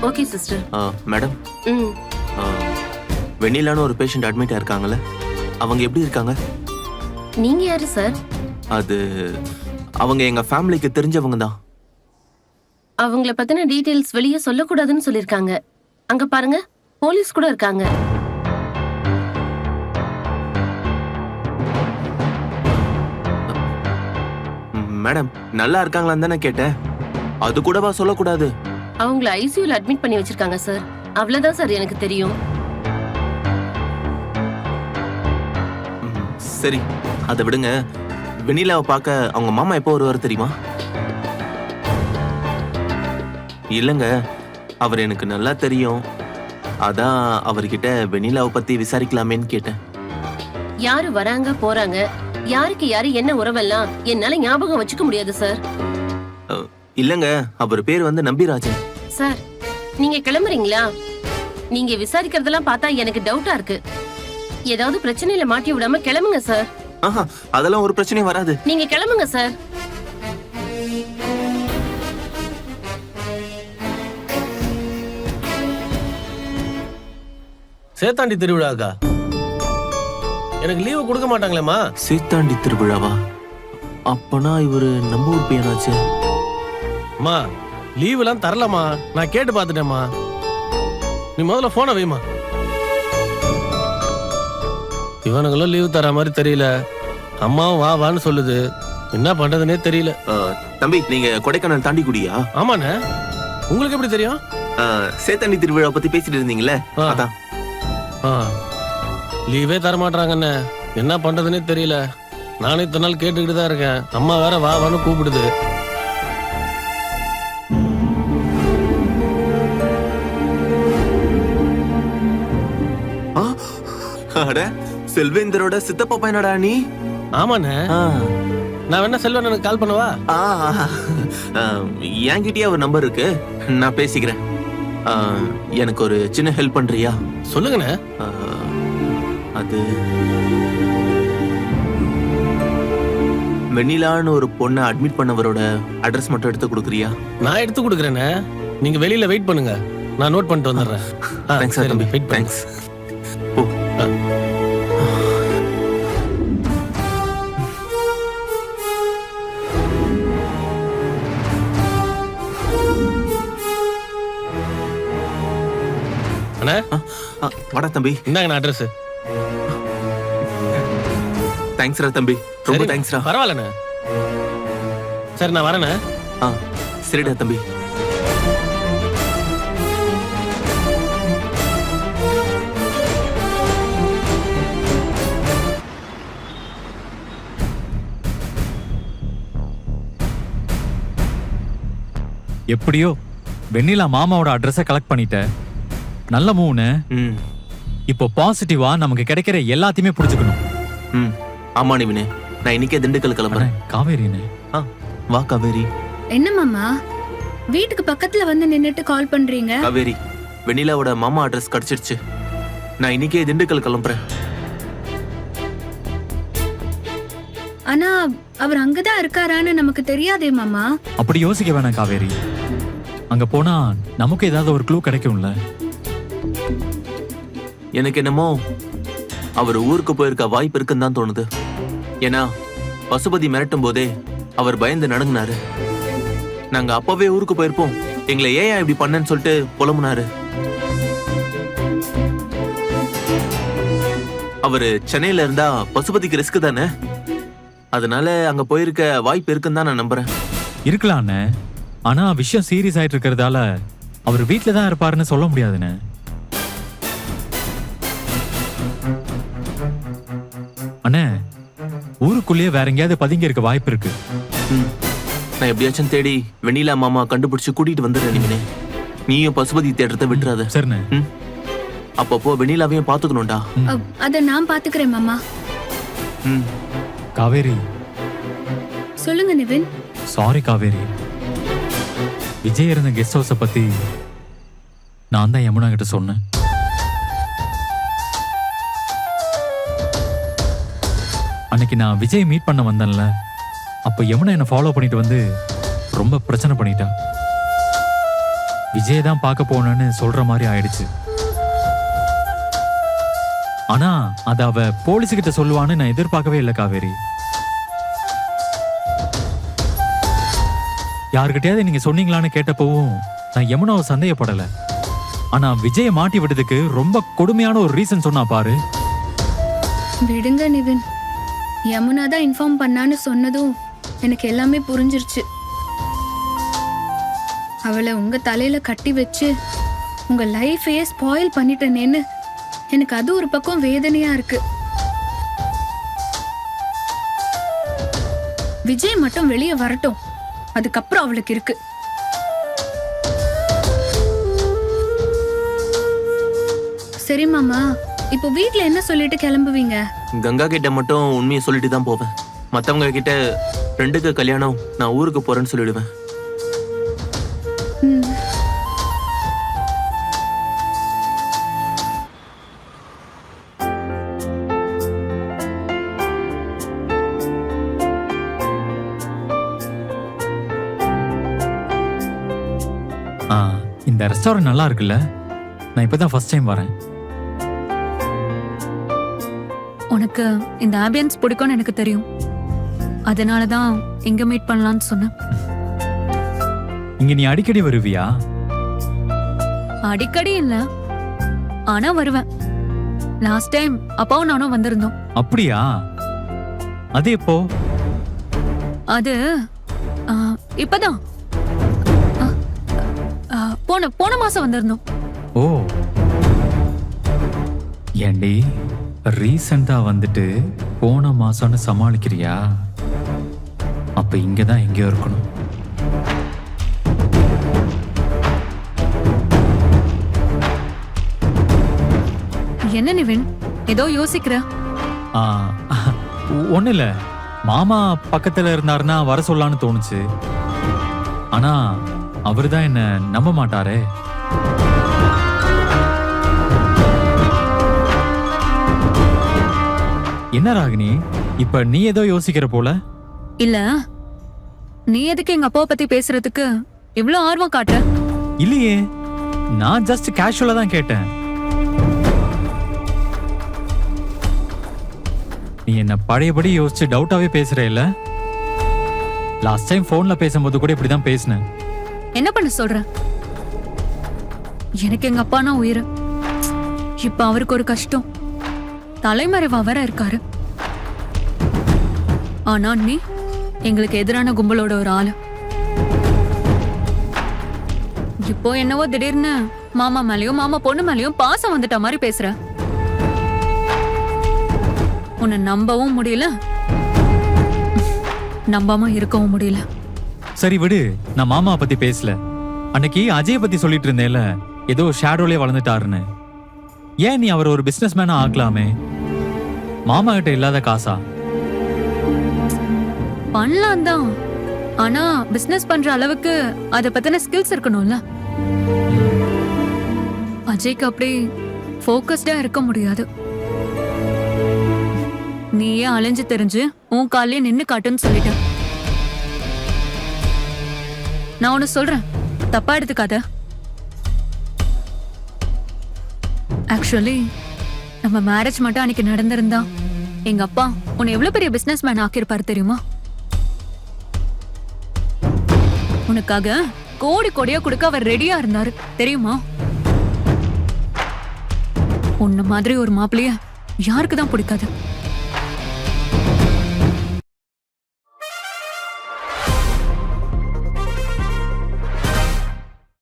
Okay sister. Madam, ம். வெண்ணிலான்னு ஒரு patient admit ஆயிருக்காங்கல்ல, அவங்க எப்படி இருக்காங்க? நீங்க யாரு சார்? அது அவங்க எங்க ஃபேமிலிக்கு தெரிஞ்சவங்க தான். அவங்கள பத்தின டீடைல்ஸ் வெளியே சொல்லக்கூடாதுன்னு சொல்லிருக்காங்க. அங்க பாருங்க, போலீஸ் கூட இருக்காங்க. மேடம், நல்லா இருக்காங்களான்னு தானே கேட்டேன். அது கூடவா சொல்லக்கூடாது? அவங்கள ஐசியூல அட்மிட் பண்ணி வச்சிருக்காங்க சார். அவ்வளவுதான் சார் எனக்கு தெரியும். சரி, அதை விடுங்க. வெண்ணிலாவை பார்க்க அவங்க மாமா எப்போ வருவார் தெரியுமா? இல்லைங்க, அவர் எனக்கு நல்லா தெரியும். அதான் அவர்கிட்ட வெண்ணிலாவை பத்தி விசாரிக்கலாமேன்னு கேட்டேன். யாரு வராங்க போறாங்க, யாருக்கு யாரு என்ன உறவெல்லாம் என்னால ஞாபகம் வச்சுக்க முடியாது சார். இல்லங்க, அவர் பேர் வந்து நம்பிராஜன். சார், நீங்க கிளம்புறீங்களா? நீங்க விசாரிக்கிறதெல்லாம் பார்த்தா எனக்கு டவுட்டா இருக்கு. ஏதாவது பிரச்சனையில மாட்டி விடாம கிளம்புங்க சார். ஆஹா, அதெல்லாம் ஒரு பிரச்சனையும் வராது. நீங்க கிளம்புங்க சார். சேத்தாண்டி திருவிழாக்கா எனக்கு லீவு கொடுக்க மாட்டாங்களேம்மா. சேத்தாண்டி திருவிழாவா? அப்பனா இவரு நம்ம ஊர் பையனாச்சு. அம்மா, லீவ் எல்லாம் தரலமா, நான் கேட்டு பார்த்துட்டேம்மா. நீ முதல்ல போனை வைமா. இவனுங்களும் லீவு தர மாதிரி தெரியல. அம்மாவும் வா வான்னு சொல்லுது. என்ன பண்றதுன்னே தெரியல. தம்பி, நீங்க கொடைக்கானல் தாண்டி குடியா? ஆமாண்ணே. உங்களுக்கு எப்படி தெரியும்? சேத்தாண்டி திருவிழா பத்தி பேசிட்டு இருந்தீங்களே, அதான். லீவே தர மாட்டாங்கண்ணே. என்ன பண்றதுன்னே தெரியல. நானே இத்தனை நாள் கேட்டுக்கிட்டு தான் இருக்கேன். அம்மா வேற வா வான்னு கூப்பிடுது. செல்வேந்தரோட சித்தப்பா பையனடா நீ? ஆமாண்ணே. நான் வேணா செல்வன் எனக்கு கால் பண்ணவா? என்கிட்டயே ஒரு நம்பர் இருக்கு, நான் பேசிக்கிறேன். எனக்கு ஒரு சின்ன ஹெல்ப் பண்றியா? சொல்லுங்கண்ணே. அது வெண்ணிலான்னு ஒரு பொண்ணை அட்மிட் பண்ணவரோட அட்ரஸ் மட்டும் எடுத்து கொடுக்குறியா? நான் எடுத்து கொடுக்குறேண்ணே. நீங்க வெளியில வெயிட் பண்ணுங்க, நான் நோட் பண்ணிட்டு வந்துடுறேன். தேங்க்ஸ் தம்பி. தேங்க்ஸ். ஓ, அண்ணா வாடா தம்பி. இந்தாங்கண்ணா அட்ரஸ். தேங்க்ஸ்ரா தம்பி, ரொம்ப தேங்க்ஸ்ரா. பரவாயில்லண்ணே. சரி, நான் வரேண்ணே. சரிடா தம்பி. எப்படியோ வெண்ணிலா மாமாவோட அட்ரஸை கலெக்ட் பண்ணிட்ட. நல்ல மூணு. இப்போ பாசிட்டிவா நமக்கு கிடைக்கிற எல்லாத்தையுமே புடிச்சுக்கணும். ஆமா நிவினே, நான் இன்னைக்கே திண்டுக்கல் கிளம்புறேன். காவேரினே, வா காவேரி. என்ன மாமா, வீட்டுக்கு பக்கத்துல வந்து நின்னுட்டு கால் பண்றீங்க? காவேரி, வெண்ணிலாவோட மாமா அட்ரஸ் கிடைச்சிருச்சு. நான் இன்னைக்கே திண்டுக்கல் கிளம்புறேன். ஆனா அவர் அங்கதான் இருக்காரான்னு நமக்கு தெரியாதே மாமா. அப்படி யோசிக்க வேணாம் காவேரி. அங்க போனா நமக்கு ஏதாவது ஒரு க்ளூ கிடைக்கும்ல. எனக்கு என்னமோ அவர் ஊருக்கு போயிருக்க வாய்ப்பு இருக்குன்னு தான் தோணுது. ஏன்னா பசுபதி மிரட்டும் போதே அவர் பயந்து நடுங்கினாரு. நாங்க அப்பவே ஊருக்கு போயிருப்போம், எங்களை ஏன் இப்படி பண்ணன்னு சொல்லிட்டு புலம்புனாரு. அவரு சென்னையில இருந்தா பசுபதிக்கு ரிஸ்க் தானே, அதனால அங்க போயிருக்க வாய்ப்பு இருக்குன்னு தான் நான் நம்புறேன். இருக்கலான்னு, ஆனா விஷயம் சீரியஸ் ஆயிட்டு இருக்கிறதால அவர் வீட்டுல தான் இருப்பாருன்னு சொல்ல முடியாதுன்னு. அண்ணே, ஊருக்குள்ளேயே வேற எங்கேயாவது பதுங்கி இருக்க வாய்ப்பு இருக்கு. நான் எப்படியாச்சும் தேடி வெண்ணிலா மாமா கண்டுபிடிச்சு கூட்டிட்டு வந்துடுறேன். நீயும் பசுபதி தேடுறத விட்டுறாத. சரிண்ணே. அப்பப்போ வெண்ணிலாவையும் பாத்துக்கணும்டா. அத நான் பாத்துக்கிறேன் மாமா. காவேரி. சொல்லுங்க நிவின். சாரி காவேரி, விஜய் இருந்த கெஸ்ட் ஹவுஸ பத்தி நான் தான் யமுனா கிட்ட சொன்னேன். அன்னைக்கு நான் விஜய் மீட் பண்ண வந்தேன்ல, அப்ப யமுனா என்ன ஃபாலோ பண்ணிட்டு வந்து ரொம்ப பிரச்சனை பண்ணிட்டா. விஜய் தான் பார்க்க போனேன்னு சொல்ற மாதிரி ஆயிடுச்சு. ஆனா அத அவ போலீஸுகிட்ட சொல்லுவான்னு நான் எதிர்பார்க்கவே இல்லை காவேரி. யாருக்கிட்டயாவது நீங்க சொன்னீங்களான்னு கேட்டப்பவும் நான் யமுனாவை சந்தேகப்படல. ஆனா விஜய மாட்டி விட்டதுக்கு ரொம்ப கொடுமையான ஒரு ரீசன் சொன்னா பாரு. விடுங்க நிவின், யமுனா தான் இன்ஃபார்ம் பண்ணான்னு சொன்னதும் எனக்கு எல்லாமே புரிஞ்சிருச்சு. அவளை உங்க தலையில கட்டி வச்சு உங்க லைஃபையே ஸ்பாயில் பண்ணிட்டேனேன்னு எனக்கு அது ஒரு பக்கம் வேதனையா இருக்கு. விஜய் மட்டும் வெளியே வரட்டும், அதுக்கப்புறம் அவளுக்கு இருக்கு. சரி மாமா, இப்போ வீட்ல என்ன சொல்லிட்டு கிளம்புவீங்க? கங்கா கிட்ட மட்டும் உண்மையை சொல்லிட்டு தான் போவேன். மத்தவங்க கிட்ட ஃப்ரெண்டுக்கு கல்யாணம், நான் ஊருக்கு போறேன்னு சொல்லிடுவேன். ம். இந்த ரெஸ்டாரண்ட் நல்லா இருக்குல்ல? நான் இப்பதான் ஃபர்ஸ்ட் டைம் வரேன். உனக்கு இந்த ஆம்பியன்ஸ் பிடிக்கும்னு எனக்கு தெரியும். அதனால தான் இங்க மீட் பண்ணலாம்னு சொன்னேன். இங்க நீ அடிக்கடி வருவியா? அடிக்கடி இல்ல, ஆனா வருவேன். லாஸ்ட் டைம் அப்பாவும் நானும் வந்திருந்தோம். அப்படியா? அது எப்போ? அது இப்பதான் போன மாசம் வந்திருந்தோம். ஓ, ஏண்டி ரீசெண்டா வந்துட்டு போன மாசம்னு சமாளிக்கிறியா? அப்ப இங்கதான் எங்கேயோ இருக்கணும். என்ன நிவின், ஏதோ யோசிக்கிற? ஒண்ணு இல்ல, மாமா பக்கத்துல இருந்தாருன்னா வர சொல்லலான்னு தோணுச்சு. ஆனா அவருதான் என்ன நம்ப மாட்டாரே. என்ன ராகினி, இப்ப நீ ஏதோ யோசிக்கிற போல? இல்ல, நீ எதுக்கு எங்க அப்பாவை பத்தி பேசுறதுக்கு இவ்ளோ ஆர்வம் காட்டுற? இல்லையே, நான் ஜஸ்ட் கேஷுவலா தான் கேட்டேன். நீ என்ன பழையபடி யோசிச்சு டவுட்டாவே பேசுற இல்ல? லாஸ்ட் டைம் போன்ல பேசும்போது கூட இப்படிதான் பேசினேன். என்ன பண்ண சொல்ற? எனக்கு எங்க அப்பானா உயிர். இப்ப அவருக்கு ஒரு கஷ்டம், தலைமறைவா வர இருக்காரு. ஆனா நீ எங்களுக்கு எதிரான கும்பலோட ஒரு ஆளு. இப்போ என்னவோ திடீர்னு மாமா மேலயும் மாமா பொண்ணு மேலயும் பாசம் வந்துட்ட மாதிரி பேசுற. உன்னை நம்பவும் முடியல, நம்பாம இருக்கவும் முடியல. சரி விடு, நான் மாமா பத்தி பேசல. அன்னைக்கு அஜய பத்தி சொல்லிட்டு இருந்தேல, ஏதோ ஷேடோலே வளர்ந்துட்டாருன்னு. ஏன் நீ அவர் ஒரு பிசினஸ் மேனா ஆக்கலாமே? மாமா கிட்ட இல்லாத காசா? பண்ணலாம் தான், ஆனா பிசினஸ் பண்ற அளவுக்கு அத பத்தின ஸ்கில்ஸ் இருக்கணும்ல. அஜய்க்கு அப்படி ஃபோக்கஸ்டா இருக்க முடியாது. நீயே அலைஞ்சு தெரிஞ்சு உன் காலையே நின்னு காட்டுன்னு சொல்லிட்ட. நான் ஒன்னு சொல்றேன், தப்பா எடுத்துக்காத. ஆக்சுவலி நம்ம மேரேஜ் மட்டும் அன்னைக்கு நடந்திருந்தா எங்க அப்பா உன்னை எவ்வளவு பெரிய பிசினஸ் மேன் ஆக்கியிருப்பாரு தெரியுமா? உனக்காக கோடி கோடியா கொடுக்க அவர் ரெடியா இருந்தாரு தெரியுமா? உன்ன மாதிரி ஒரு மாப்பிள்ளைய யாருக்கு தான் பிடிக்காது?